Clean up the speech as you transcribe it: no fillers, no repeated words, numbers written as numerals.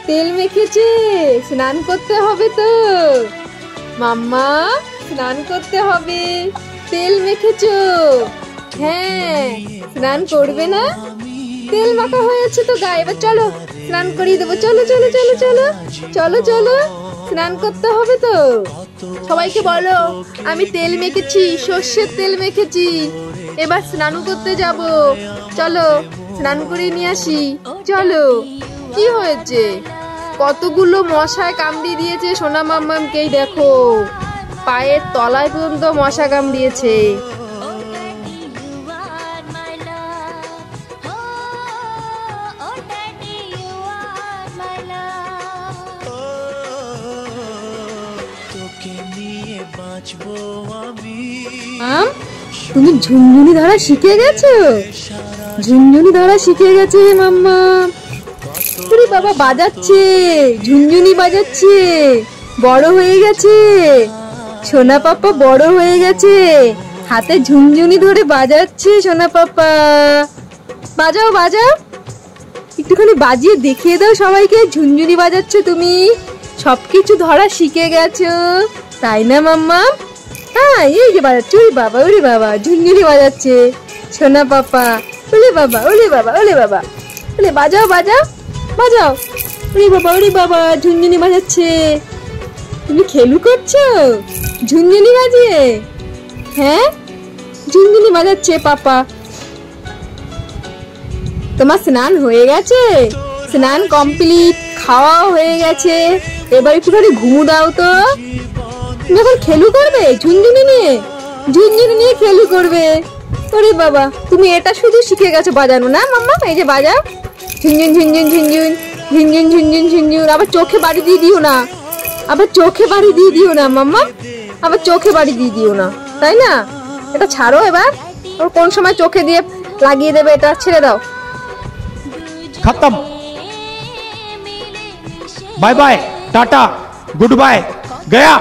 তেল মেখেছে, স্নান করতে হবে তো মাম্মা, স্নান করতে হবে। তেল মেখেছো? হ্যাঁ, স্নান করবে না? তেল মাখা হয়েছে তো গায়ে, এবার চলো স্নান করিয়ে দেবো। চলো চলো চলো চলো চলো চলো, স্নান করতে হবে তো। সবাইকে বলো আমি তেল মেখেছি, সর্ষের তেল মেখেছি, এবার স্নান করতে যাব। চলো স্নান করে নিয়ে আসি। চলো। কি হয়েছে? কতগুলো মশায় কামড়িয়ে দিয়েছে সোনা মাম্মামকেই, দেখো পায়ের তলায় পর্যন্ত মশা কামড়িয়েছে। তুমি ঝুনঝুনি ধরা শিখে গেছো? ঝুনঝুনি ধরা শিখে গেছে মাম্মা। ওরে বাবা, বাজাচ্ছে, ঝুনঝুনি বাজাচ্ছে, বড় হয়ে গেছে সোনা পাপা, বড় হয়ে গেছে, হাতে ঝুনঝুনি ধরে বাজাচ্ছে সোনা পাপা। বাজাও বাজাও, একটুখানি বাজিয়ে দেখিয়ে দাও সবাইকে, ঝুনঝুনি বাজাচ্ছ তুমি, সবকিছু ধরা শিখে গেছো তাই না মাম্মা? হ্যাঁ, এই যে বাজাচ্ছে, ওরে বাবা ওরে বাবা, ঝুনঝুনি বাজাচ্ছে সোনা পাপা। ওরে বাবা ওরে বাবা ওরে বাবা, ওরে বাজাও বাজাও বাজাও, ওরে বাবা ওরে বাবা, ঝুনঝুনি বাজাচ্ছে। তুমি খেলু করছো ঝুনঝুনি বাজিয়ে? হ্যাঁ, ঝুনঝুনি বাজাচ্ছে পাপা। তোমার স্নান হয়ে গেছে? স্নান কমপ্লিট, খাওয়াও হয়ে গেছে, এবার একটুখানি ঘুমু দাও তো। তুমি এখন খেলু করবে ঝুনঝুনি নিয়ে? ঝুনঝুনি নিয়ে খেলু করবে? ওরে বাবা, তুমি এটা শুধু শিখে গেছো বাজানো না মাম্মা? এই যে বাজাও, ঝুনঝুন ঝুনঝুন ঝুনঝুন ঝুনঝুন ঝুনঝুন ঝুনঝুন। আবার চোখে বাড়ি দিয়ে দিও না, আবার চোখে বাড়ি দিয়ে দিও না মাম্মা, আবার চোখে বাড়ি দিয়ে দিও না, তাই না? এটা ছাড়ো এবার, ওর কোন সময় চোখে দিয়ে লাগিয়ে দেবে, এটা ছেড়ে দাও। खत्म, bye bye, tata, goodbye, गया।